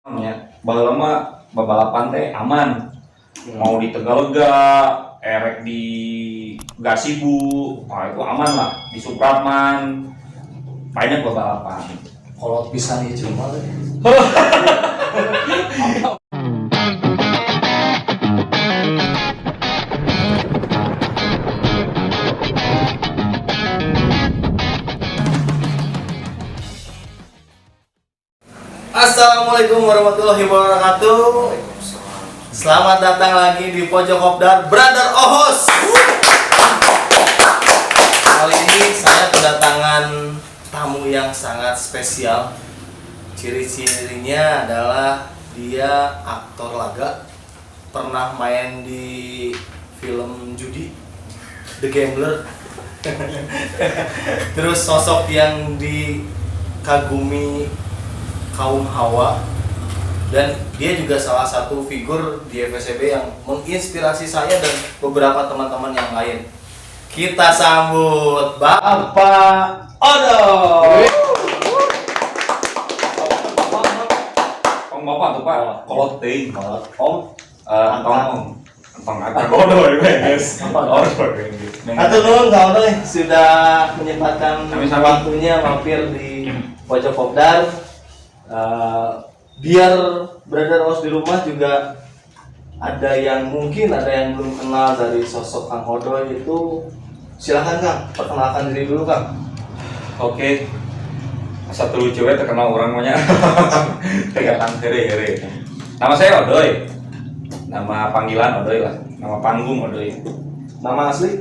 Ya, baheula mah babalapan teh aman. Mau di Tegalega, erek di Gasibu, nah itu aman lah. Di Supratman, banyak babalapan. Kolot pisan ieu cuma teh. Assalamualaikum warahmatullahi wabarakatuh. Selamat datang lagi di Pojok Kopdar Brother Ohos. Kali ini saya kedatangan tamu yang sangat spesial. Ciri-cirinya adalah dia aktor laga, pernah main di film judi The Gambler. Terus sosok yang dikagumi kaum hawa, dan dia juga salah satu figur di FSB yang menginspirasi saya dan beberapa teman-teman yang lain. Kita sambut Bapak Odo. Bapak tuh Pak, kolot teh, Om, antong akar Odo guys. Atau nuhun Kak Odo sudah menyempatkan Sami-sami. waktunya mampir di Pojok Kopdar. Biar Brother Ohos di rumah juga ada yang belum kenal dari sosok Kang Odo itu. Silahkan Kang, perkenalkan diri dulu Kang. Oke. Satu lucu we terkenal orang banyak. Tegatan here. Nama saya Odoy. Nama panggilan Odoy lah. Nama panggung Odoy. Nama asli?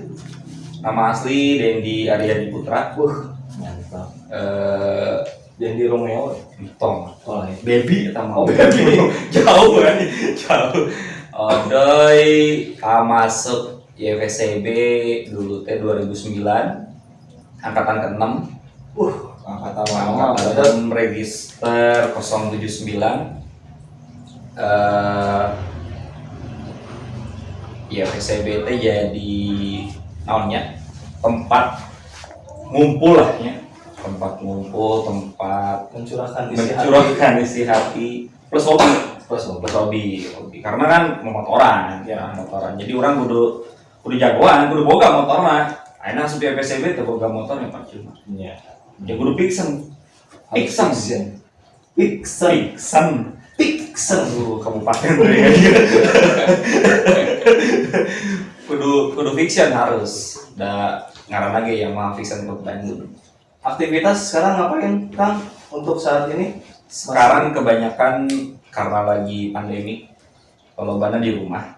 Nama asli Dendi Aryadi Putra. Mantap. Dendi Romeo. Tong. Oh, baby Kita Oh, mau baby. jauh kan? Jauh. Odoy masuk YFSB dulu teh 2009. Angkatan ke-6. Angkatan lama. Angkatan register 079. YFSB teh jadi naonnya? Tempat ngumpul lah ya. Tempat ngumpul, tempat mencurahkan isi hati plus hobi karena kan motoran ya motoran, jadi orang kudu jagoan, kudu boga motor mah ayeuna asup PSB teh boga motor yang percuma ya. Ya kudu piksen kabupaten kudu fiction harus da ngaran lagi yang mah fiction untuk Bandung. Aktivitas sekarang ngapain Kang untuk saat ini? Sekarang kebanyakan karena lagi pandemi, kalau bana di rumah,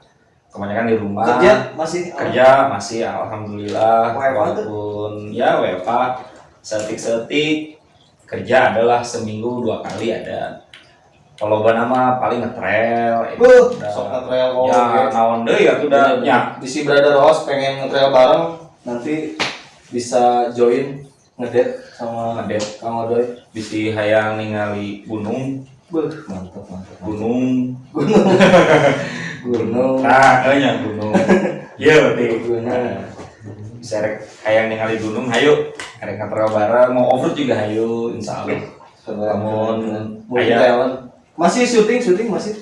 kebanyakan di rumah. Kerja masih alhamdulillah. Walaupun ya WFA, setik kerja adalah seminggu 2 kali ada. Kalau bana mah paling ngetrail. Sok ngetrail ya naon deui atuh da nya. Di si Brother Ohos pengen ngetrail bareng, nanti bisa join ngedate sama Kang Odo. Bisi hayang ningali gunung. Mantap. Gunung. Nah, nya gunung. Iya berarti gunung. Bisa rek hayang ningali gunung, hayu. Rek ngetrail bareng, mau off-road juga hayu, insyaallah. Namun talent. Masih syuting masih.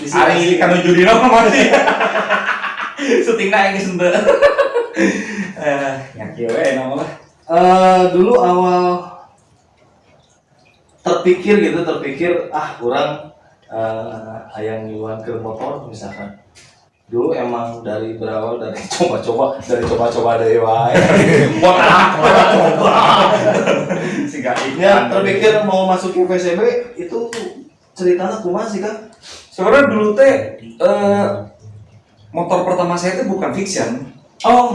Ari kanu judina masih. Syutingna geus henteu. Yang kieu we nama lah. Dulu awal terpikir kurang hayang nyuan ke motor misalkan. Dulu emang berawal dari coba-coba dari wae. Siga Ya, terpikir mau masuk ke PSB itu ceritanya kumaha sih Kang? sebenarnya dulu teh motor pertama saya itu bukan fiction. Oh,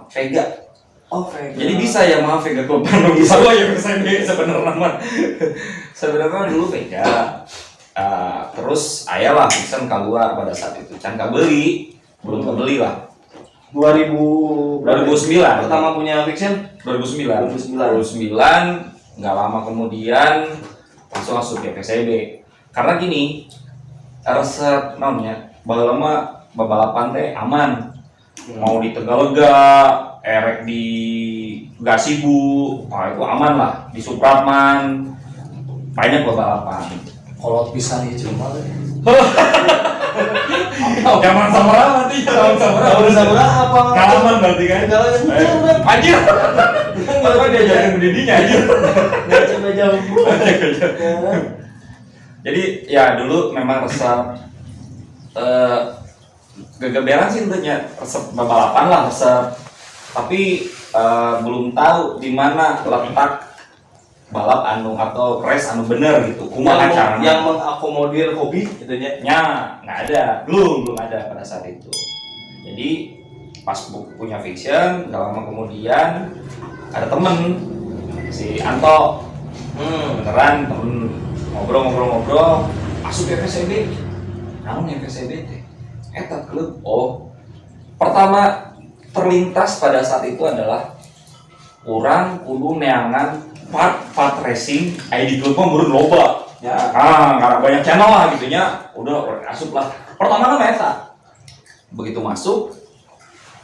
Vega. Oh, Vega. Jadi bisa ya maaf Vega Club Bandung bisa ya sebenarnya mah. Sebenarnya dulu Vega. Terus aya lah fiction keluar pada saat itu. Can belum kebeli lah. 2009 pertama punya fiction 2009 nggak lama kemudian langsung masuk ke PSB karena gini resep namanya baheula mah babalapan teh aman. Mau di Tegalega, erek di Gasibu, nah itu aman lah. Di Supratman banyak balapan. Kolot pisan ieu cuma. Zaman sabaraha nanti, zaman sabaraha. Apa? Kalaman berarti kan? Anjir. Apa diajarin mendidinya anjir. Coba jauh. Jadi ya dulu memang resep gegeberan sih tentunya resep balapan lah resep. Tapi belum tahu di mana letak balap anu atau race anu bener gitu. Kumaha caranya yang mengakomodir hobi gitu nya. Nggak ada, belum ada pada saat itu. Jadi pas punya fiction, nggak lama kemudian ada temen si Anto, beneran temen ngobrol masuk FSCB, namun FSCB teh, eta klub. Oh, pertama terlintas pada saat itu adalah orang kudu neangan part racing, ID klub mah meureun loba. Ya, karena banyak channel lah gitunya, udah asup lah. Pertama kan eta. Begitu masuk,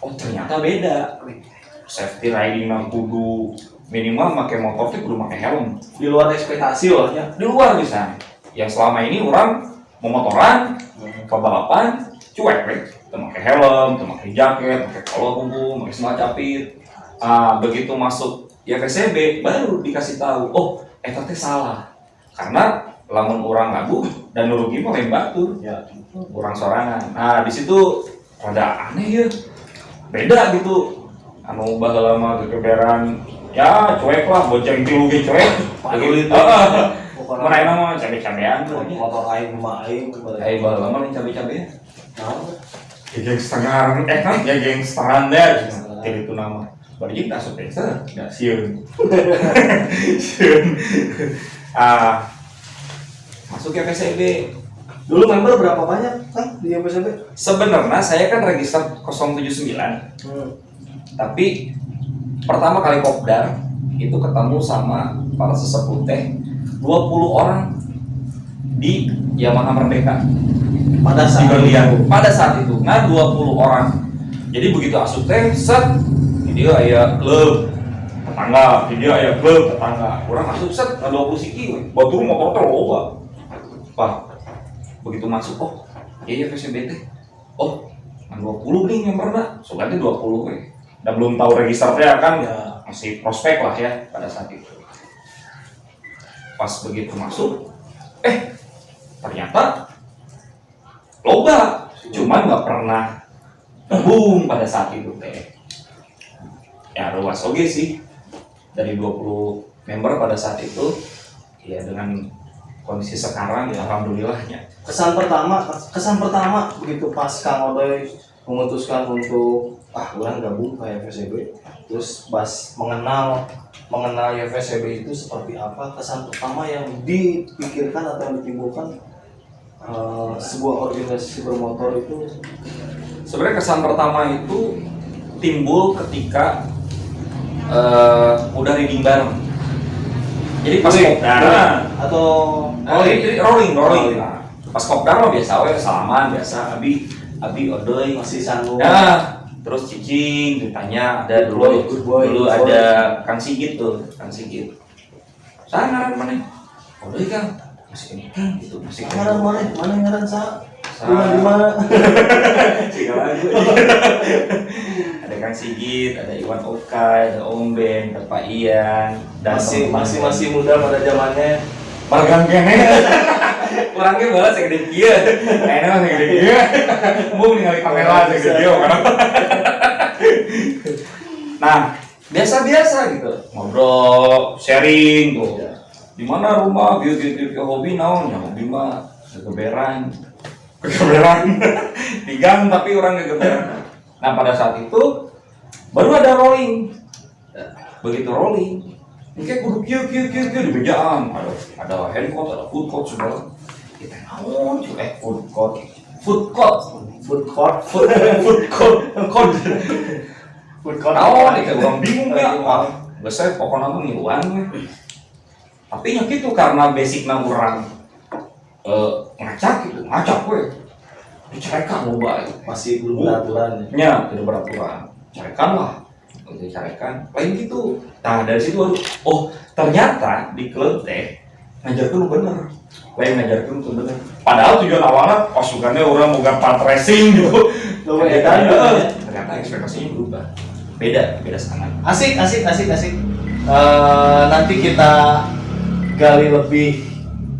oh ternyata beda. Safety riding mah kudu minimal pakai motor tuh kudu pakai helm. Di luar ekspektasi lah ya. Di luar bisa. Yang selama ini orang memotoran, balapan, cuek weh. Teu pakai helm, teu pakai jaket, pakai kolor punggung, pakai sandal capit. Begitu masuk FSCB baru dikasih tahu, oh eta teh salah. Karena lamun orang ngabu dan nurugi mah lain batur. Ya, Orang sorangan. Nah, di situ rada aneh ya. Beda gitu. Anu baheula mah gegeberan ya cuek lah, boceng tilu ge cuek. Begitu. Mun ayeuna mah cabe-cabean tuh. Motor aing rumah aing Ai baheula mah cabe-cabean. Naon? Geng setengah kan ya geng setengah deh. Itu nama. Bari kita asup teh enggak sieun. Sieun. Masuk ke FSCB. Dulu member berapa banyak kan di FSCB? Sebenarnya saya kan register 079. Tapi pertama kali kopdar itu ketemu sama para sesepuh teh 20 orang di Yamaha Merdeka Pada saat itu. Nah 20 orang. Jadi begitu asup teh set dia aya klub tetangga, dia aya klub tetangga. Orang asup set 20 siki we. Batur motor teh loba. Pak, begitu masuk oh iya FSCB teh. Oh, 20 nih yang pernah. Soalnya 20 we. Dan belum tahu registernya kan ya, masih prospek lah ya pada saat itu. Pas begitu masuk, ternyata loba, cuman nggak pernah boom pada saat itu teh. Ya luas oke sih dari 20 member pada saat itu, ya dengan kondisi sekarang ya alhamdulillahnya. Kesan pertama begitu pas Kang Odoy memutuskan untuk orang gabung ke FSCB, terus pas mengenal FSCB itu seperti apa, kesan pertama yang dipikirkan atau yang ditimbulkan sebuah organisasi bermotor itu? Sebenarnya kesan pertama itu timbul ketika udah riding bareng. Jadi pas kopdar atau rolling. Nah, pas kopdar mah biasa we salaman biasa abi Odoy masih sanggup. Nah, terus cicing ditanya ada dulu ada Kang Sigit tuh, Kang Sigit. Sana mana? Odoy Kang masih ini kan gitu masih mana ngaran sa? Di mana? Ada Kang Sigit, ada Iwan Okai, ada Om Ben, ada Pak Ian, dan masih muda pada zamannya. Bargang kene. Orangnya balas segede kieu. Kayaknya segede kieu. Mau ningali kamera segede kieu kan. Nah, biasa-biasa gitu. Ngobrol, sharing tuh. Di mana rumah, biu hobi naon? Ya hobi mah kegeberan. Di gang tapi orang kegeberan. Nah, pada saat itu baru ada rolling. Begitu rolling, kayak kudu kieu di bejaan. Ada handcourt, ada food court segala. Kita naon food court. Naon kita orang bingung ya. Geus pokona mah ngiluan we. Tapi nya kitu karena basicna urang ngacak we. Dicarekan loba masih belum beraturan nya, tidak beraturan. Carekan lah. Carekan. Lain gitu. Nah, dari situ oh, ternyata di klub teh ngajarkan lu bener. Lain ngajarkan tuh bener. Padahal tujuan awalnya pasukannya orang mau part racing gitu. Ternyata ekspektasinya berubah. Beda sangat. Asik. Nanti kita gali lebih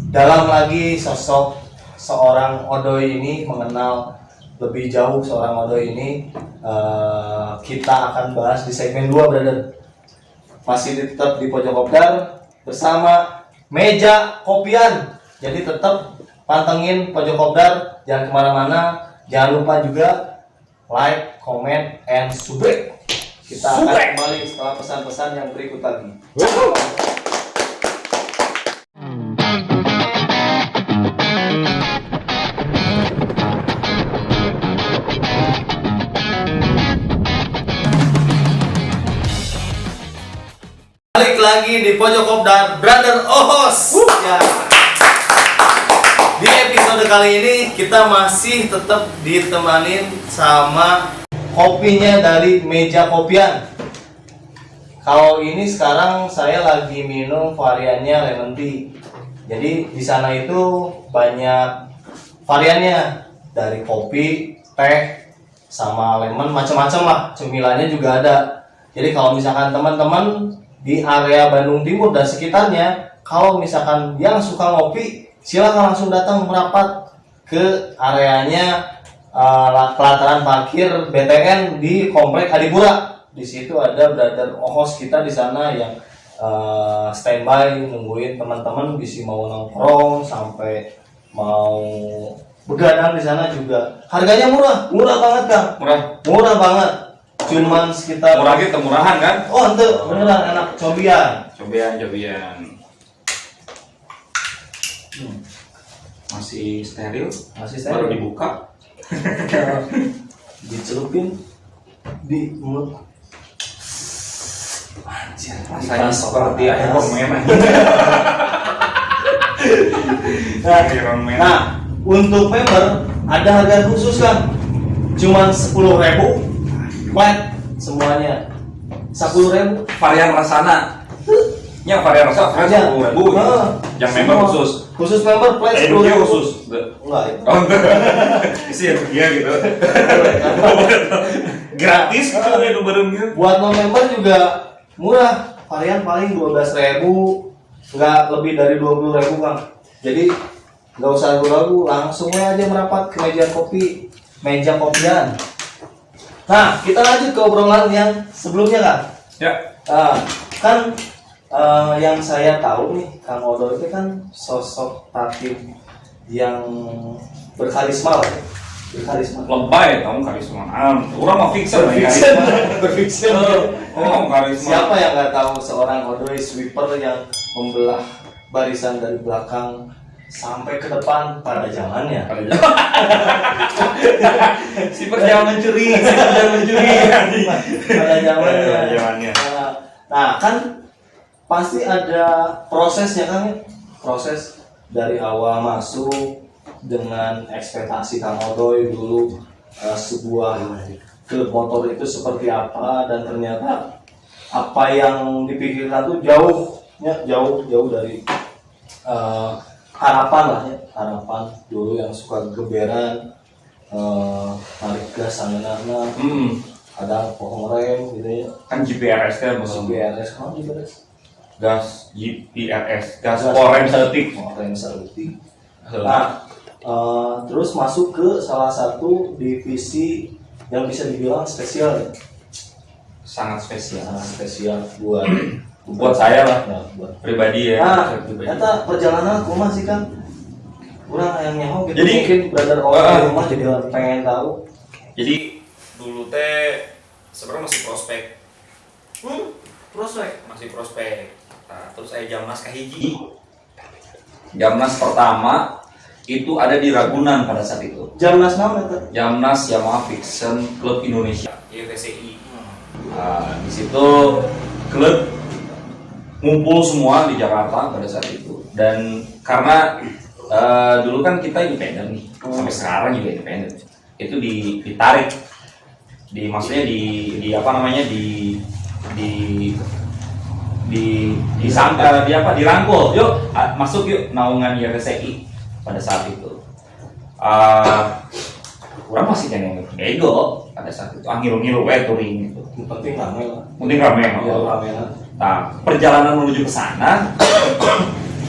dalam lagi sosok seorang Odoy ini, mengenal lebih jauh seorang Odoy ini. Kita akan bahas di segmen 2, brother. Masih tetap di Pojok Kopdar bersama Meja Kopian. Jadi tetap pantengin Pojok Kopdar, jangan kemana-mana. Jangan lupa juga like, comment, and subscribe. Kita akan kembali setelah pesan-pesan yang berikut lagi. Balik lagi di Pojok Kopdar, Brother Ohos. Ya. Di episode kali ini kita masih tetap ditemanin sama kopinya dari Meja Kopian. Kalau ini sekarang saya lagi minum variannya lemon tea. Jadi di sana itu banyak variannya, dari kopi, teh, sama lemon, macam-macam lah. Cemilannya juga ada. Jadi kalau misalkan teman-teman di area Bandung Timur dan sekitarnya, kalau misalkan yang suka ngopi, silakan langsung datang merapat ke areanya. Pelataran parkir BTN di Komplek Adipura. Di situ ada Brother Ohos kita di sana yang standby nungguin teman-teman bisa mau nongkrong sampai mau begadang di sana juga. Harganya murah banget Kang. Murah banget. Cuman sekitar murah gitu, murahan kan? Oh, ente beneran enak cobian. Masih steril, Baru baru dibuka. Dicelupin di mulut. Anjir, Rasanya seperti air merah. Nah, untuk member ada harga khusus kan? Cuman 10.000 flat semuanya. 10.000 Varian rasana. Ya varian rasa aja. 10.000. Yang member khusus. Khusus member flat 10.000 khusus. Enggak itu. Oh enggak. Isi ya gitu. Gratis kalau itu barengnya. Buat non member juga murah. Varian paling 12.000, enggak lebih dari 20.000 Kang. Jadi enggak usah ragu-ragu, langsung aja merapat ke Meja Kopian. Nah, kita lanjut ke obrolan yang sebelumnya Kang. Ya. Kan yang saya tahu nih, Kang Odo itu kan sosok tatim yang berkarisma lah ya. Lebay kamu karismaan. Orang mau fiction berfiction. Oh, karisma. Siapa yang nggak tahu seorang Odoy sweeper yang membelah barisan dari belakang sampai ke depan pada zamannya. Si perjalanan mencuri. Pada zamannya. Nah, kan pasti ada prosesnya kan, proses dari awal masuk dengan ekspektasi Kang Odoy dulu sebuah klub motor itu seperti apa, dan ternyata apa yang dipikirkan tuh jauh dari harapan lah ya, harapan dulu yang suka geberan, tarik gas sangenana, ada pohon rem gitu ya. Kan GPRS kan GPRS gas GPRS, gas rem seletik. Nah, terus masuk ke salah satu divisi yang bisa dibilang spesial ya. Sangat spesial buat saya lah, buat pribadi ya. Nah, ternyata perjalanan rumah sih kan kurang yang nyaho gitu. Jadi mungkin Brother Ohos di rumah jadi pengen tahu. Jadi dulu teh sebenarnya masih prospek. Masih prospek. Nah, terus saya Jamnas kahiji. Jamnas pertama itu ada di Ragunan pada saat itu. Jamnas nama itu? Jamnas Yamaha Fiction Club Indonesia, YFCI. Nah, di situ klub ngumpul semua di Jakarta pada saat itu. Dan karena dulu kan kita independen nih, sampai sekarang juga independen. Itu ditarik, maksudnya di dirangkul, yuk masuk yuk naungan YFSI pada saat itu. Orang masih kena ego pada saat itu, ngilu-ngilu touring gitu. Penting rame lah. Penting rame. Nah, perjalanan menuju ke sana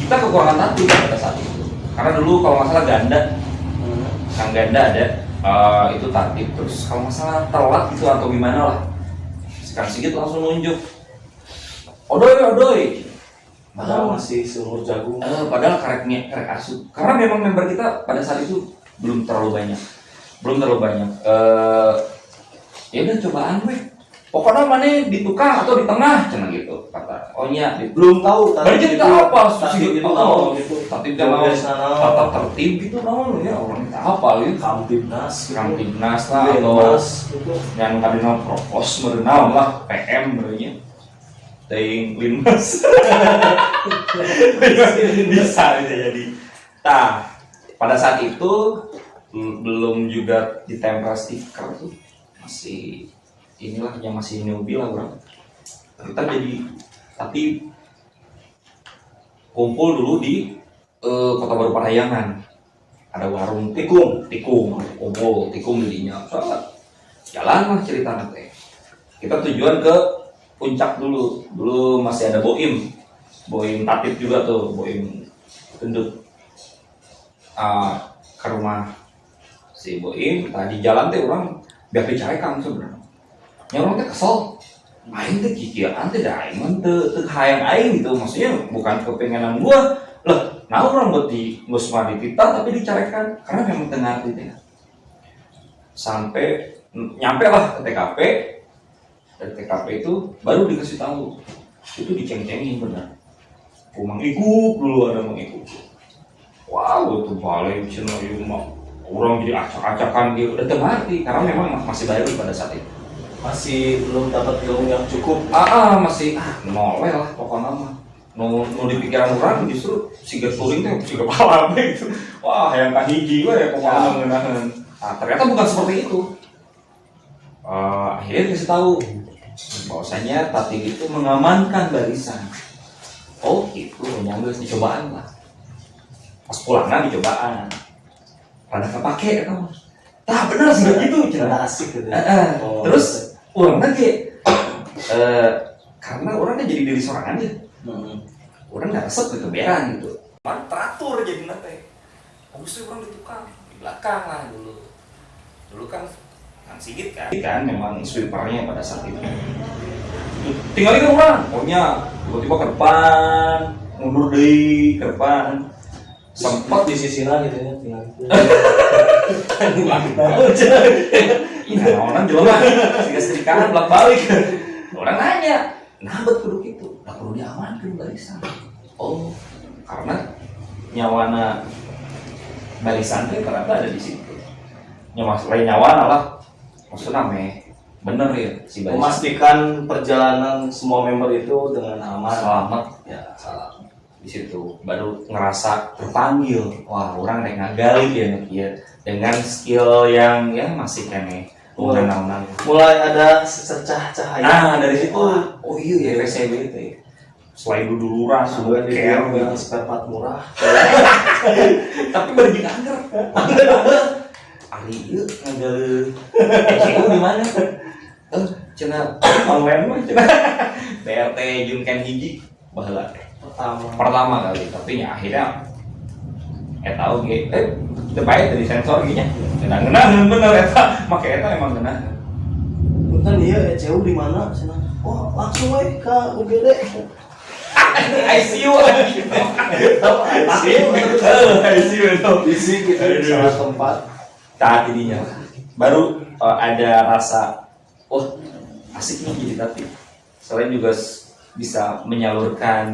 kita kekurangan tatip pada saat itu. Karena dulu kalau nggak salah ganda, Kang Ganda ada itu tatip. Terus kalau nggak salah telat gitu atau gimana lah, Kang Sigit langsung nunjuk, odoy. Padahal masih seumur jagung. Padahal karek asup. Karena memang member kita pada saat itu belum terlalu banyak. Ya udah cobaan weh. Pokoknya mana di tukang atau di tengah cina gitu kata. Oh iya, belum tahu. Baru cerita apa? Tatip itu gitu. Tatip mau tata tertib gitu naon ya orang kita apa gitu. Kamtibnas lah atau yang kardinal propos merenau lah PM berarti. Ting linmas bisa jadi. Nah, pada saat itu belum juga ditempel stiker tuh, masih inilah yang masih newbie lah orang. Kita jadi tapi kumpul dulu di Kota Baru Parahyangan, ada warung tikung kumpul tikung dirinya. Jalan lah cerita nanti. Kita tujuan ke Puncak dulu masih ada Boim tatip juga tuh, Boim gendut ke rumah si Boim. Tadi jalan teh orang biar dicarekan sebenarnya. Yang orang teh kesel, aing teh kikieuan teh da aing teu hayang aing gitu, maksudnya bukan kepengenan gua lah. Nah orang buat geus mah dititah tapi dicarekan karena memang tengah teh. Sampai nyampe lah ke TKP. Dari TKP itu baru dikasih tahu, itu diceng-cengin benar. Mang ikut dulu, ada Mang ikut. Wow, itu balik cina mah orang jadi acak-acakan gitu. Udah termati karena memang masih baru pada saat itu. Masih belum dapat ilmu yang cukup. Masih noleh lah pokoknya mah. Nu di pikiran orang justru siga touring teh siga pala gitu. Wah, yang kahiji we pokoknya ngeunaheun. Ternyata bukan seperti itu. Akhirnya dikasih tahu bahwasanya tatip itu mengamankan barisan. Oh gitu, nyambil dicobaan lah. Pas pulangnya dicobaan, rada kepake kan? Tah bener sih gitu, rada asik gitu. Terus orang lagi, karena orangnya jadi diri sorangan aja. Orang nggak resep gitu, beran gitu. Teratur jadi nanti. Bagusnya orang di tukang, di belakang lah dulu. Dulu kan Kang Sigit kan memang sweepernya pada saat itu. Tinggalin ke orang, pokoknya tiba-tiba ke depan, mundur deh ke depan. Sempat di sisinya gitu ya, tinggal. Iya, orang jual mah, setrika-setrikaan belak balik. Orang nanya, nah bet kudu gitu, nggak perlu diamankan barisan. Oh, karena nyawana barisan itu ternyata ada di situ. Nyawana lah. Maksudnya bener ya si barisan. Memastikan perjalanan semua member itu dengan aman, selamat ya, salah. Di situ baru ngerasa terpanggil. Wah, orang rek ngagali ya dengan skill yang ya masih kene unang-unang. Mulai ada secercah cahaya. Dari situ. Oh iya ya PCB itu. Selain duduluran, sudah care yang spare part murah. Tapi bagi angker. Ari ieu ngagal ECU di mana? Cenah online mah cenah. BRT jeung Ken hiji baheula. Pertama kali, tapi ya akhirnya tahu ge teu bae teh sensor ge nya. Cenah bener eta, make eta emang geunah. Punten ieu ECU di mana cenah? Oh, langsung we ka UGD. ICU lagi. ICU itu. Isi kita salah tempat. Saat ininya baru ada rasa asik nih jadi tatip. Selain juga bisa menyalurkan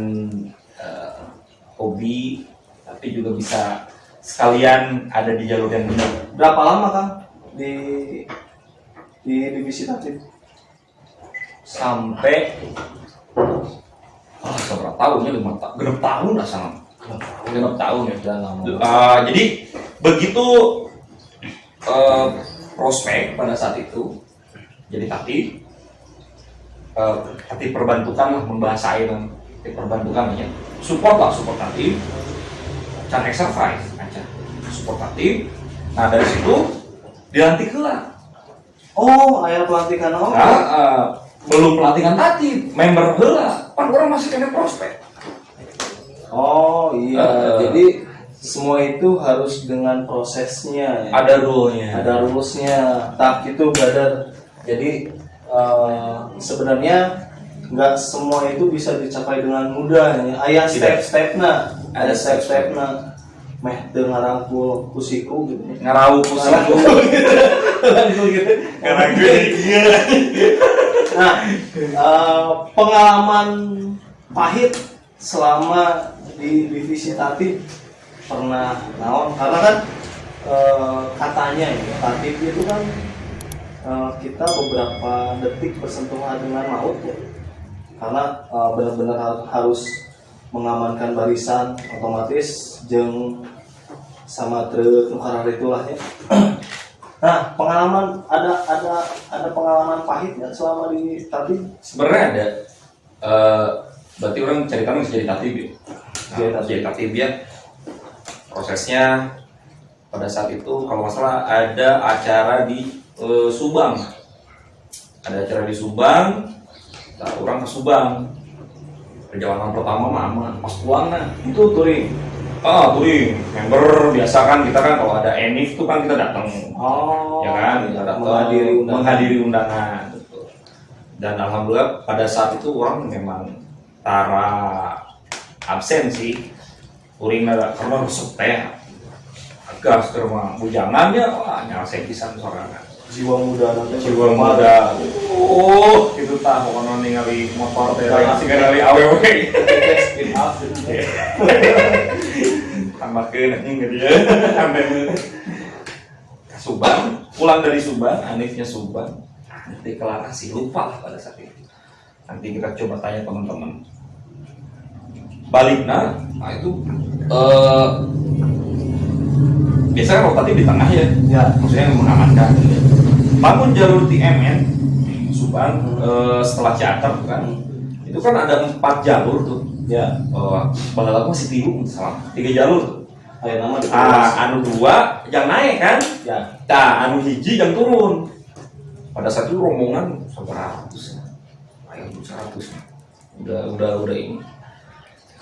hobi, tapi juga bisa sekalian ada di jalur yang benar. Berapa lama Kang di divisi tatip? Sampai seberapa tahunnya 5 tahun lah sama. 5 tahun ya sudah lama. Jadi begitu prospek pada saat itu jadi tatip, tapi perbantukan lah membahasain tapi perbantukan aja support tadi can exercise aja support tadi. Nah dari situ dilantik lah. Oh aya pelantikan belum pelatihan tadi member heula kan orang masih kena prospek. Oh iya, jadi semua itu harus dengan prosesnya. Ya? Ada rule-nya. Ada rules-nya. Tak itu brother. Jadi sebenarnya nggak semua itu bisa dicapai dengan mudah. Ya. Aya step-stepna. Ada step-stepna. Meh teu ngarangkul kusiku gitu. Ngarau kusiku. Ngarangkul gitu. Nah, pengalaman pahit selama di divisi Tatib pernah naon karena kan katanya ya Tatib itu kan kita beberapa detik bersentuhan dengan maut ya karena benar-benar harus mengamankan barisan otomatis jeung sama truk nukarar itulah ya. Nah pengalaman ada pengalaman pahit ya selama di Tatib? Sebenarnya ada. Berarti orang cerita masih jadi tatib ya. Jadi tatib ya. Prosesnya pada saat itu kalau nggak salah ada acara di Subang. Ada acara di Subang. Nah, orang ke Subang. Perjalanan pertama mama pas pulang nah Itu touring. Touring. Member biasa kan kita kan kalau ada enif tuh kan kita datang. Oh. Ya kan kita datang menghadiri undangan. Gitu. Dan alhamdulillah pada saat itu orang memang tara absen sih uring karena resep teh agak serma bujangannya wah nyalase pisan sorangan Jiwa muda itu tah ono ningali motor teh masih dari awewe speed up tambahkeun anjing dia sampai ke Subang pulang dari Subang Anifnya Subang deklarasi lupa lah pada saat itu. Nanti kita coba tanya teman-teman. Baliknya, nah itu biasanya rotatif di tengah ya, maksudnya mengamankan. Bangun jalur TMN Subang setelah Ciater kan, itu kan ada 4 jalur tuh. Ya, Balalang masih 3 jalur tuh. Ayo nama anu 2 yang naik kan, ya. anu hiji yang turun. Pada saat itu rombongan 100. Ayo 100 udah ini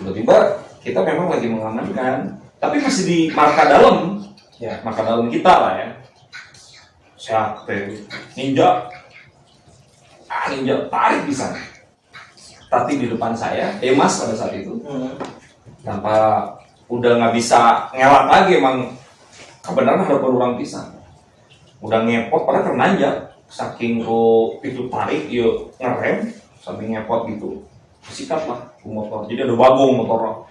tiba-tiba kita memang lagi mengamankan tapi masih di marka dalam ya marka dalam kita lah ya siapa ninja tarik bisa tapi di depan saya Mas pada saat itu tanpa udah nggak bisa ngelak lagi emang kebenaran ada orang pisang udah ngepot pada kernanja saking itu tarik yuk ngerem sambil ngepot gitu sikat lah motor jadi ada bagong motor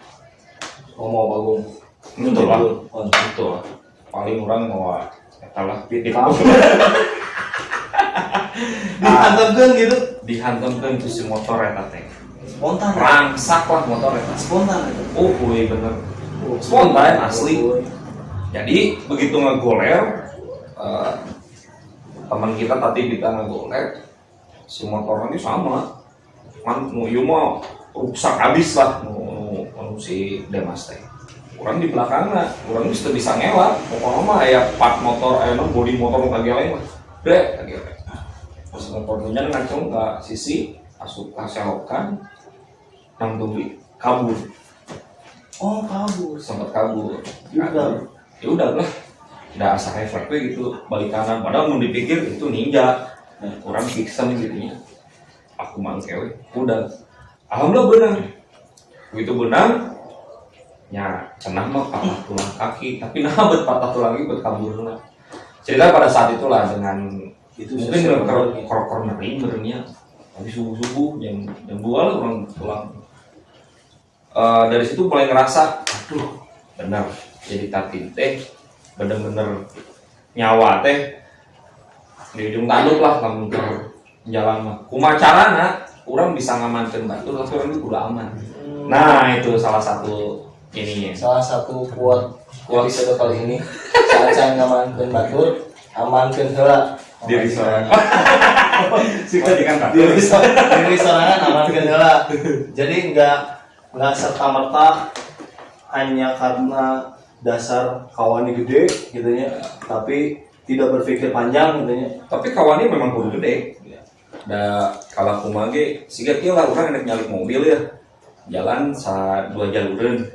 mau bagong betul lah betul paling orang mau kalah titik dihantamkan gitu dihantamkan itu si motor eta teh spontan rangsak lah motor eta spontan itu bener spontan asli jadi begitu ngegoler teman kita tadi kita ngegoler si motornya ini sama kan ieu mah rusak habis lah si Demas teh. Orang di belakangna, orang geus teu bisa ngelak. Pokona mah aya part motor aya bodi motor nu kagele mah. Brek kagele. Pas motornya ngancung ka sisi asup ka selokan nang tunggu kabur. Oh, kabur. Sempat kabur. Ya udah lah. Udah asa refleks gitu balik kanan padahal mau dipikir itu ninja. Orang pingsan gitu nya. Aku mangkewe udah alhamdulillah benang begitu benang ya cenah mah patah tulang kaki tapi nah bet patah tulang lagi bet kabur lah cerita pada saat itulah dengan itu mungkin korokor nering berenya habis subuh jam 2 lah orang pulang dari situ mulai ngerasa aduh benar jadi tatib teh bener-bener nyawa teh di ujung tanduk lah namun jalan mah kumacarana orang bisa ngamankan batu tapi orang itu udah aman. Nah itu salah satu ininya salah satu kuat episode kali ini saat saya ngamankan batu amankan heula Diri sorangan. Diri sorangan amankan heula. Jadi enggak serta-merta hanya karena dasar kawannya gede gitu ya, tapi tidak berpikir panjang gitu ya. Tapi kawannya memang kudu gede. Da kalau kumaha ge siga kieu lah urang enek nyalik mobil ya. Jalan 2 jalureun.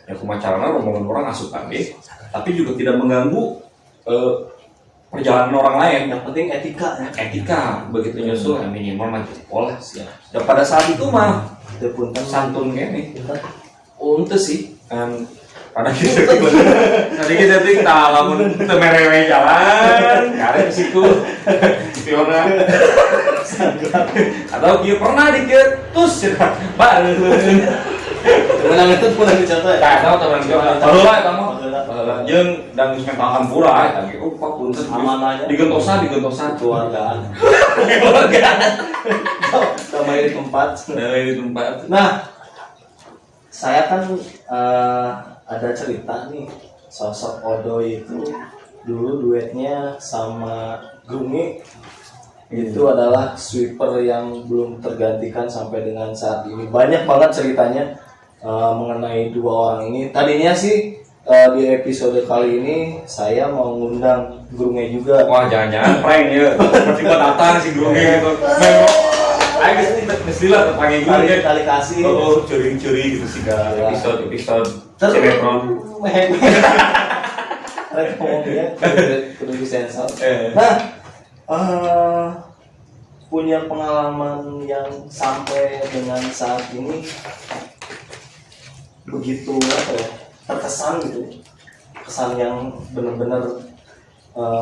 Ya kumaha carana rombongan orang asup kage, tapi juga tidak mengganggu perjalanan orang lain. Yang penting etika ya. Etika begitu nyusul minimal mah pola sih. Dan pada saat itu mah santun kene. Untu sih kan pada kita tadi kita tik lamun teu merewe jalan karek siku piona atau kieu pernah diketus bareng menang itu pun lagi contoh ya. Tah tahu teman kieu baheula eta mah baheula jeung dan geus mental hampura eta ge pak punten amanahnya digentosan keluargaan sama di tempat. Nah, saya kan ada cerita nih, sosok Odo itu dulu duetnya sama Grunge itu adalah sweeper yang belum tergantikan sampai dengan saat ini. Banyak banget ceritanya mengenai dua orang ini. Tadinya sih di episode kali ini saya mau ngundang Grunge juga. Wah, jangan-jangan prank ya. Tiba-tiba datang si Grunge gitu. Ayo mestilah panggil gue kali kasih. Oh, curi-curi gitu sih episode sinetron. Rek ngomongnya kudu disensor. Nah, punya pengalaman yang sampai dengan saat ini begitu apa ya, terkesan gitu, kesan yang benar-benar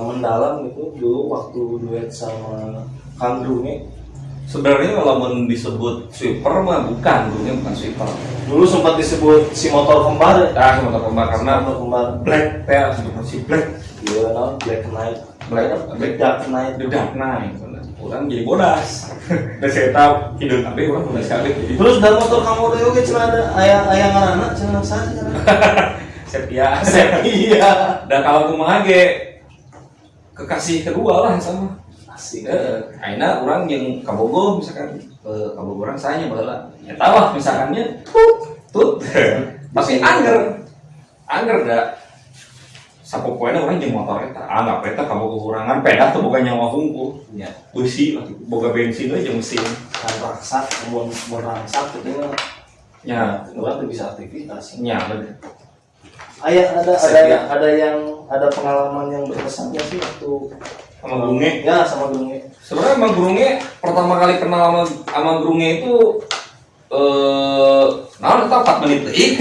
mendalam gitu dulu waktu duet sama Kang Grunge. Sebenarnya kalau mau disebut sweeper mah bukan sweeper. Dulu sempat disebut si motor kembar. Ah, si motor kembar karena motor kembar Black Tail si Black. Iya, no, Black Knight. Black Dark Knight. The Dark Knight. Orang jadi bodas. Dan saya tahu hidup tapi orang bodas sekali. Terus dan motor kamu udah oke cina ada ayah ngaranna cina saja. Sepia. Dan kalau kumaha ge kekasih kedua lah sama. Asik. Aina orang yang kabogo misalkan kabogo orang saya baheula. Ya tahu lah misalkannya tut. Tapi angger da sapopoena orang jeung motor eta. Anggap eta kabogo kurangan pedah teh boga nyawa hungkul. Nya. Beusi boga bensin we jeung mesin. Kan raksa mun rangsak teh nya orang tuh bisa aktivitas. Nya bener. Ada pengalaman yang berkesan ya sih waktu sama Grunge. Ya, sama Grunge. Sebenarnya sama Grunge pertama kali kenal sama Grunge itu nah itu 4 menit deui.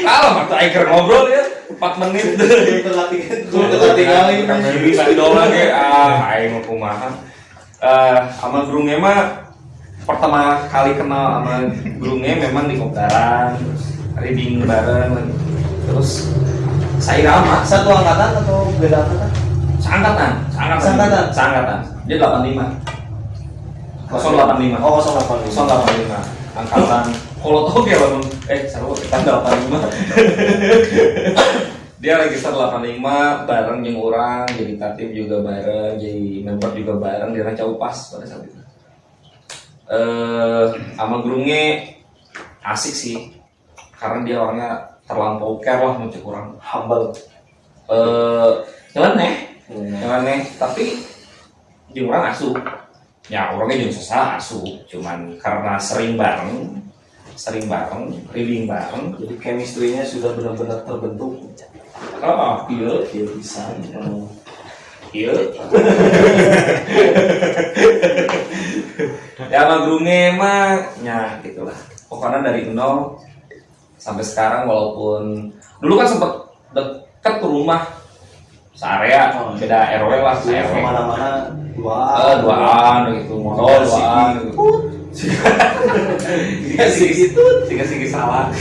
Kalau mata iker ngobrol ya 4 menit deui. Terlatihan kan bisa idola ge aing mah kumaha. Sama Grunge mah pertama kali kenal sama Grunge memang di Kopdaran, terus reading bareng terus saya lama satu angkatan atau beda angkatan? Seangkatan. Dia 85. 085. Oh, 085. Angkatan. Kalau tahu kayak lamun salah kita 85. Dia register 85 bareng jeung urang, jadi tatib juga bareng, jadi member juga bareng di Ranca Upas pada saat itu. Sama Grunge asik sih. Karena dia orangnya terlampau care lah mencek orang humble. Nyeleneh, tapi di orang asuh. Ya orangnya juga susah asuh, cuman karena sering bareng, reading bareng, jadi chemistry-nya sudah benar-benar terbentuk. Oh, iya bisa. Iya. Ya sama Grunge mah, ya gitulah. Pokoknya dari nol sampai sekarang walaupun dulu kan sempat deket ke rumah searea beda RW lah, kemana-mana duaan gitu, modal duaan gitu. Sigi salah.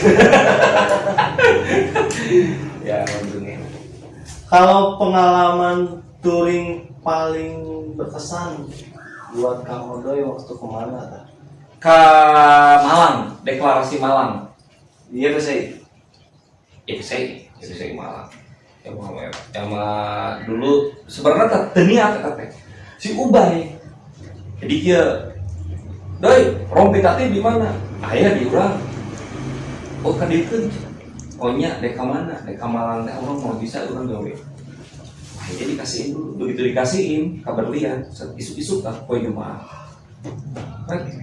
Ya untungnya. Kalau pengalaman touring paling berkesan buat Kang Odoy waktu kemana? Ke Malang, deklarasi Malang. Iya, saya Malang. Sama dulu sebenarnya teniat teh si Ubay. Jadi dia doi rompi tadi di mana? Aya di urang. Oh kan dieu. Oh nya dek ka mana? Dek ka Malang teh orang mau bisa urang gawe. Akhirnya dikasihin dulu. Begitu dikasihin kabar lian isu-isu kan poe Jumat.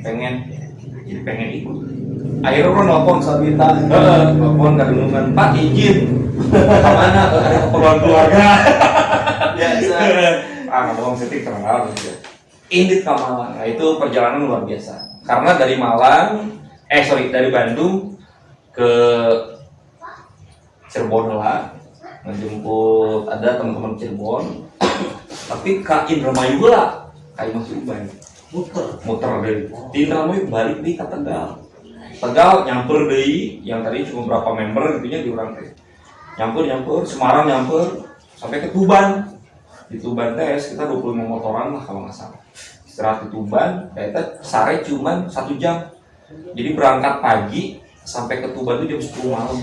Pengen ikut. Akhirnya orang nelfon Sabita, nelfon kadunungan, Pak izin kemana? Ada keperluan keluarga. Biasa. Ngomong setik terkenal gitu. Indit ke Malang. Nah itu perjalanan luar biasa. Karena dari dari Bandung ke Cirebon lah, ngejemput ada teman-teman Cirebon. Tapi Kak Indramayu lah, kayak masih Ubay. Muter dari Indramayu balik di Tegal nyampur deui yang tadi cuma berapa member gitunya di urang teh. Nyampur Semarang nyampur sampai ke Tuban. Di Tuban teh kita 25 motoran lah kalau nggak salah. Istirahat di Tuban, kita sare cuma 1 jam. Jadi berangkat pagi sampai ke Tuban itu jam 10 malam.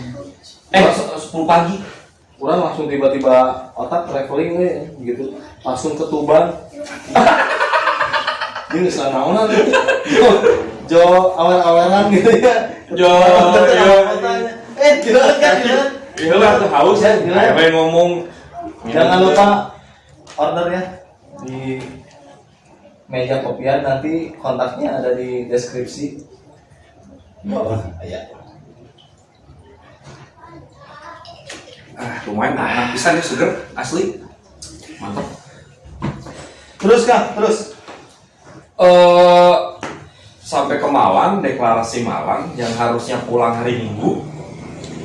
10 pagi. Urang langsung tiba-tiba otak traveling gitu. Langsung ke Tuban. Ini nggak naonan Jo awal-awalan gitu ya. Jualan kan. Itu lah tuh haus ya. Kayak ngomong. Jangan lupa order ya di meja kopian, nanti kontaknya ada di deskripsi bawah. Ya. Lumayan enak bisa nih seger asli. Mantap. Terus Kang, terus. Sampai ke Malang, deklarasi Malang yang harusnya pulang hari Minggu,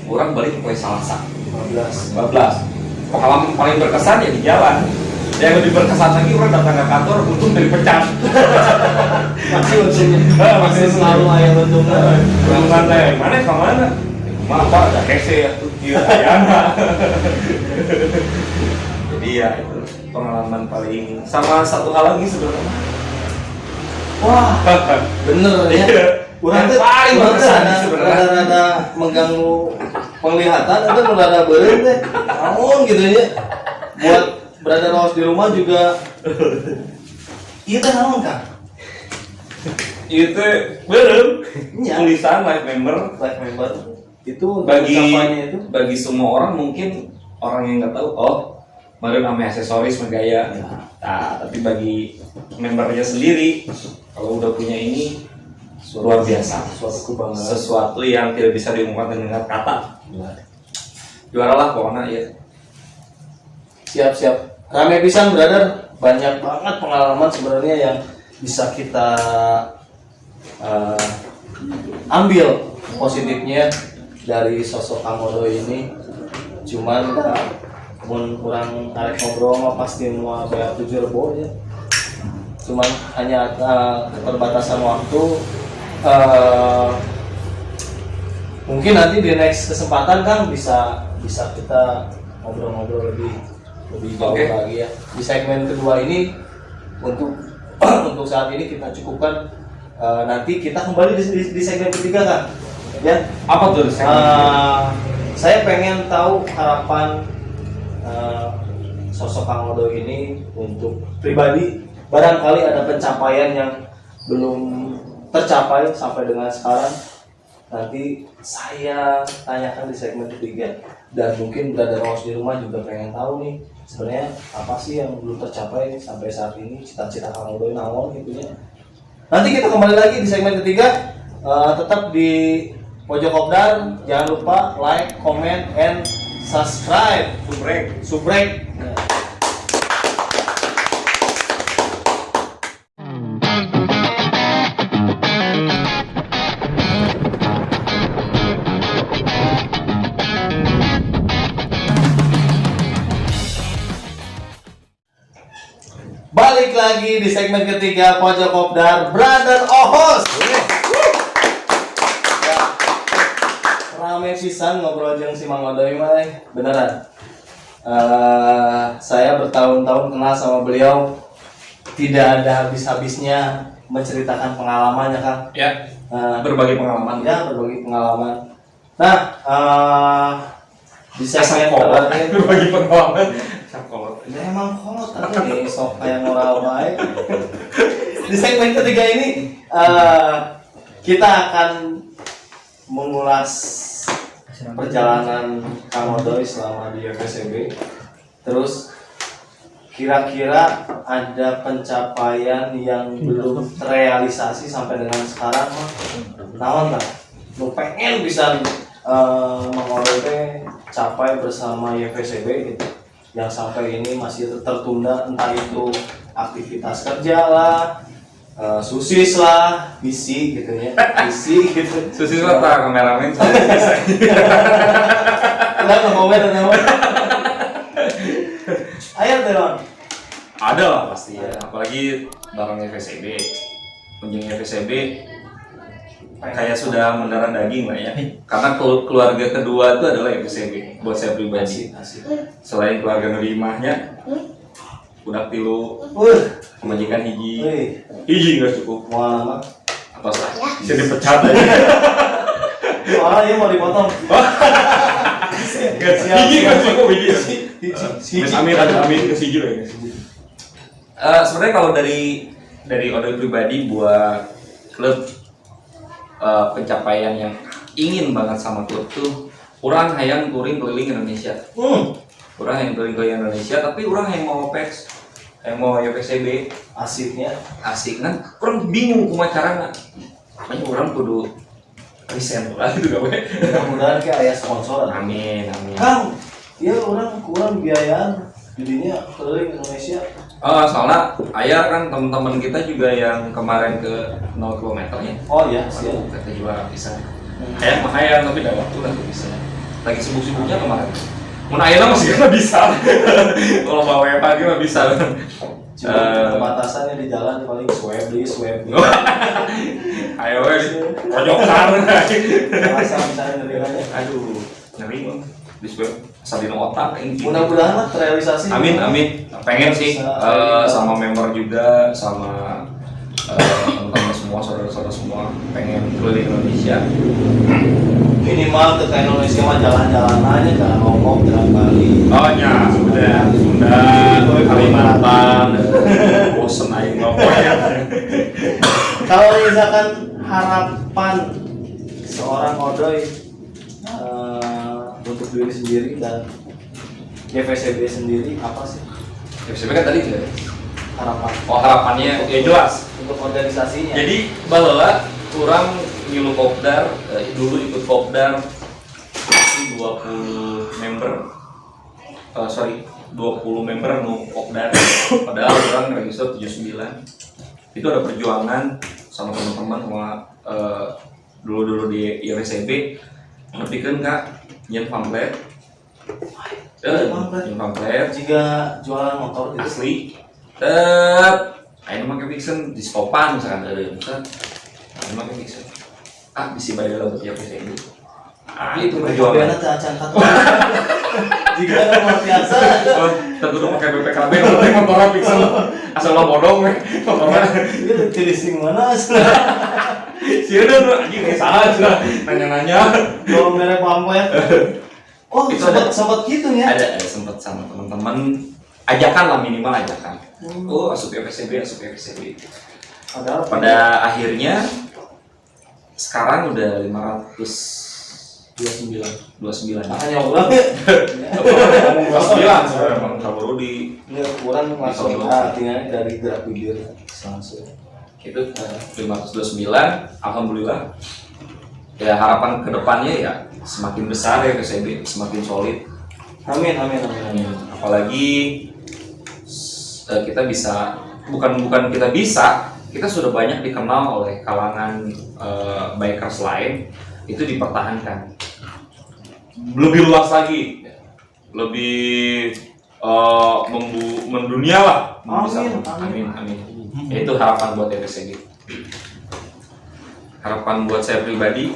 orang balik ke Selasa 15. Pengalaman paling berkesan ya di jalan. Yang lebih berkesan lagi orang datang ke kantor untung dari pecat. masih selalu ayah untungnya. Untungan teh mana ke mana? Maaf Pak, ada kese ya tuh kieu ayana. Jadi ya itu pengalaman paling sama satu hal lagi sebenarnya. Wah, bener ya. Urang teh paling rada mengganggu penglihatan itu rada beureum teh. Namun gitu ya. Buat berada di rumah juga. Ieu teh naon Kang? Ieu teh beureum. Tulisan live member itu bagi semua orang, mungkin orang yang nggak tahu baru namanya aksesoris menggaya. Nah, tapi bagi membernya sendiri kalau udah punya ini luar biasa, sesuatu yang tidak bisa diungkapkan dengan kata. Juara lah pokoknya ya. Siap. Rame pisan brother, banyak banget pengalaman sebenarnya yang bisa kita ambil positifnya dari sosok Kang Odo ini. Cuman mun kurang arek ngobrol mah pasti mau bayar 7 rebo ya. Cuman hanya keterbatasan waktu. Mungkin nanti di next kesempatan Kang bisa kita ngobrol-ngobrol lebih jauh lagi ya. Di segmen kedua ini untuk saat ini kita cukupkan. Nanti kita kembali di segmen ketiga Kang. Ya. Apa tuh segmen? Saya pengen tahu harapan sosok Kang Odo ini untuk pribadi. Barangkali ada pencapaian yang belum tercapai sampai dengan sekarang. Nanti saya tanyakan di segmen ketiga. Dan mungkin Brother Rose di rumah juga pengen tahu nih, sebenarnya apa sih yang belum tercapai sampai saat ini, cita-cita Kang Odo naon gitu ya. Nanti kita kembali lagi di segmen ketiga. Tetap di Pojok Kopdar. Jangan lupa like, comment, and subscribe. Subrek. Balik lagi di segmen ketiga Pojok Kopdar Brother Ohos. Rame pisan ngobrol jeung si Mang Odo mah beneran. Saya bertahun-tahun kenal sama beliau, tidak ada habis-habisnya menceritakan pengalamannya Kang. Ya. Berbagi pengalaman. Ya, berbagi pengalaman. Nah, di segmen terakhir berbagi pengalaman. Kolot. Ya emang kolot tapi sok kayak moral baik. Di segmen ketiga ini kita akan mengulas perjalanan Kang Odoy selama di FSCB. Terus kira-kira ada pencapaian yang belum terrealisasi sampai dengan sekarang mah naon tak? Lu pengen bisa mengoleh capai bersama YFSCB gitu. Yang sampai ini masih tertunda, entah itu aktivitas kerja lah, susis lah, visi gitu ya, visi gitu. Susis lah kameramen. Enggak komen atau ayo Teron. Ada lah pasti ya, apalagi barang FSCB, kunjungi FSCB kayak sudah mendarah daging lah ya. Karena keluarga kedua itu adalah FSCB buat saya pribadi. Selain keluarga nerimahnya, udah tilu, pemajikan hiji nggak cukup. Wah, apa sih? Bisa dipecat aja. Soalnya dia mau dipotong. Gak siap. Hiji nggak cukup hiji. Amin ke hiji lah ya. Sebenarnya kalau dari Odoy pribadi buat klub pencapaian yang ingin banget sama klub tuh orang hayang touring keliling Indonesia. Orang yang keliling Indonesia tapi orang yang mau OPEX, yang mau YFSCB asik kan orang bingung kumaha carana. Makanya orang kudu resign lah gitu gawe. Mudah-mudahan kayak aya sponsor. Amin. Kang, ya orang kurang biayaan jadinya keliling Indonesia. Soalnya ayah kan teman-teman kita juga yang kemarin ke 0 km ya. Oh iya, siap. Kita juga bisa. Hayang tapi dalam waktu nanti bisa. Lagi sibuk-sibuknya kemarin. Mun ayeuna masih nggak bisa. Kalau bawa WFH nggak bisa. Pembatasannya di jalan paling swab. Ayo pojokan. Masa misalnya nerimanya. Aduh, ngeri di swab salin otak. Mudah-mudahan lah terrealisasi. Amin. Pengen sih sama member juga sama teman-teman semua, saudara-saudara semua pengen keliling Indonesia. Minimal ke Indonesia mah jalan-jalan aja, jalan ngomong, jalan Bali. Oh ya, Sunda, Kalimantan, bosen aja ngomong ya. Kalau misalkan harapan seorang Odoy untuk diri sendiri dan YFSCB sendiri apa sih? YFSCB kan tadi juga Harapan. Harapannya ya jelas Untuk organisasinya. jadi bahwa kurang ngilu kopdar, dulu ikut kopdar masih 20 member 20 member nu kopdar padahal orang register 79. Itu ada perjuangan sama teman-teman sama dulu di IRCB ngerti kan Kak nyen pamflet jika jualan motor gitu. asli ayo make fiction di stopan misalkan ayo make fiction bisa bayar dalam tiap ini itu perjuangan jika ada luar biasa tentu udah pakai BPKB nanti motornya fiction asal lo bodong motornya itu tirising mana sih udah tuh anjing salah sudah nanya-nanya kalau merek pamflet oh sempat gitu ya ada sempat sama teman-teman ajakan lah minimal ajakan asup FSCB pada akhirnya sekarang udah 529 makanya ulang ya ngomong 29 sebenarnya emang kalau di kurang langsung artinya dari gerak bibir langsung itu 529 alhamdulillah ya harapan kedepannya ya semakin besar ya FSCB semakin solid amin apalagi kita bisa bukan kita sudah banyak dikenal oleh kalangan bikers lain itu dipertahankan lebih luas lagi lebih mendunia lah amin itu harapan buat FSCB harapan buat saya pribadi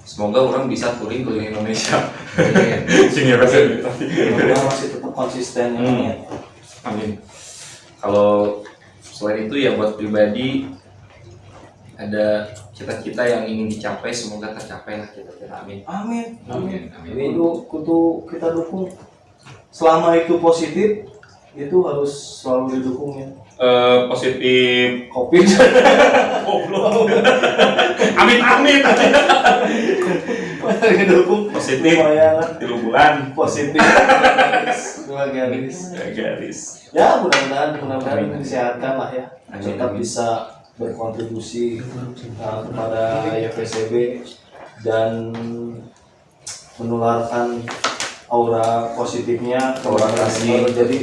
semoga orang bisa touring keliling Indonesia sini FSCB masih tetap konsisten ya amin. Kalau selain itu ya buat pribadi ada cita-cita yang ingin dicapai semoga tercapai lah kita. Amin. Amin. Amin. Kudu kita dukung. Selama itu positif, itu harus selalu didukung ya. Positif Covid. goblok. Amit. Didukung Positif. lumayan 3 bulan. positif. Dua garis. Ya mudah-mudahan disehatkan lah ya. Amin. Tetap bisa berkontribusi kepada YFSCB dan menularkan aura positifnya ke orang lain. Jadi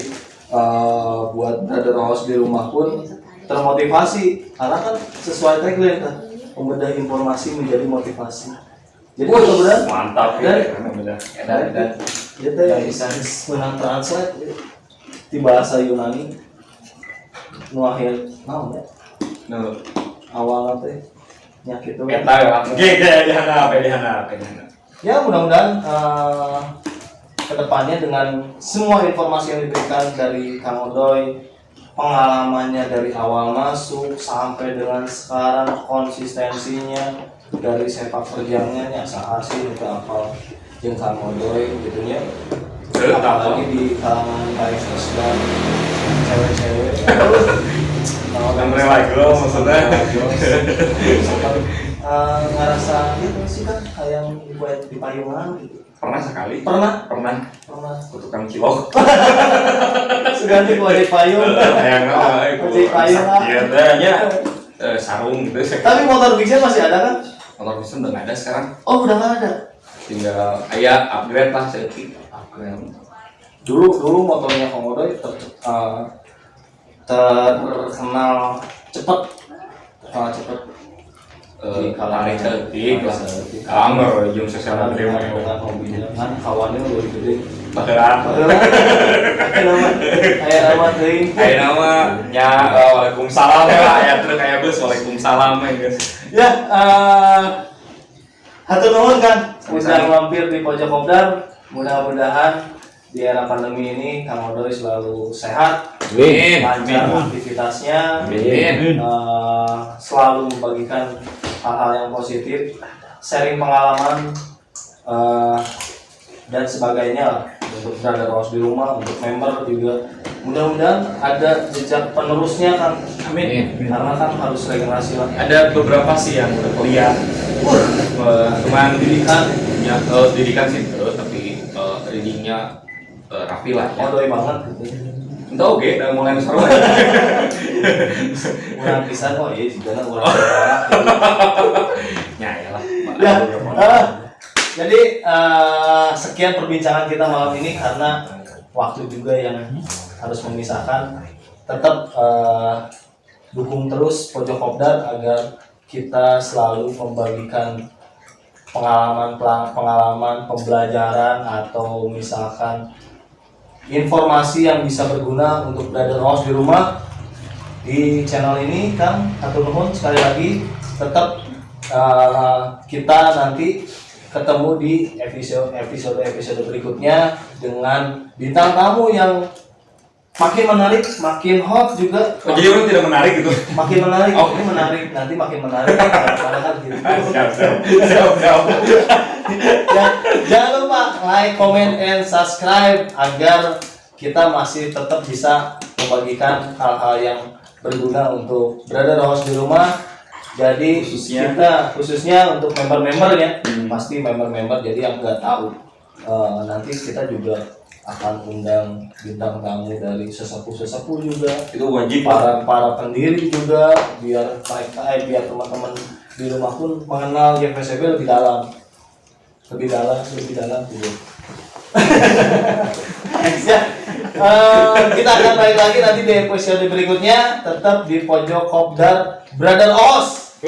buat brother house di rumah pun termotivasi karena kan sesuai tagline kan, membedah informasi menjadi motivasi. Jadi mudah-mudahan mantap ya. Dan kita yang bisa menang translate di bahasa Yunani nuahir naon ya awalnya teh nyakit tuh ya mudah-mudahan kedepannya dengan semua informasi yang diberikan dari Kang Odoy, pengalamannya dari awal masuk sampai dengan sekarang, konsistensinya dari sepak terjangnya saat sih itu apa yang Kang Odoy gitunya, apalagi di kalangan bikers dan cewek-cewek yang relay lo maksudnya ngerasa gitu sih kan kayak dibuat di payungan gitu. pernah sekali Pernah tukang cilok seganti buat di payung di payung lah ya sarung gitu. Tapi motor Big Zen masih ada kan? Motor Bison udah nggak ada sekarang, Oh udah nggak ada. tinggal upgrade lah sedikit. Dulu motornya Komodo terkenal cepet di kalangan detik lah kamer jam sosial media dengan hobinya kan kawannya lebih gede bakaran nama ting nama nya waalaikumsalam ya terus kayak bus waalaikumsalam guys ya hatur nuhun kan udah mampir di pojok kopdar. Mudah-mudahan di era pandemi ini Kang Odoy selalu sehat, lancar aktivitasnya, selalu membagikan hal-hal yang positif, sharing pengalaman dan sebagainya lah untuk brother house di rumah, untuk member juga. Mudah-mudahan ada jejak penerusnya kan, amin. Karena kan harus regenerasi lah. Ada beberapa sih yang udah kuliah, cuman didikan sih tapi readingnya rapi lah ya. Odoy banget gitu. Entah oke, udah mulai seru. Kurang pisan kok ya, sebenarnya kurang orang. Ya lah. Jadi sekian perbincangan kita malam ini karena waktu juga yang harus memisahkan. Tetap dukung terus Pojok Kopdar agar kita selalu membagikan pengalaman pembelajaran atau misalkan informasi yang bisa berguna untuk brother house di rumah di channel ini. Kang hatur nuhun sekali lagi. Tetap kita nanti ketemu di episode berikutnya dengan bintang tamu yang makin menarik, makin hot juga. Jadi orang tidak menarik gitu. Makin menarik, ini menarik, nanti makin menarik. Kan gitu. Siap. Ya, jangan lupa like, comment, and subscribe agar kita masih tetap bisa membagikan hal-hal yang berguna untuk brother house di rumah. Jadi khususnya untuk member-member ya, pasti member-member. Jadi yang nggak tahu, nanti kita juga akan undang bintang tamu dari sesepuh juga. Itu wajib. Para pendiri juga, biar mereka, biar teman-teman di rumah pun mengenal YFSCB lebih dalam gitu. Ya, kita akan balik lagi nanti di episode berikutnya. Tetap di Pojok Kopdar Brother House.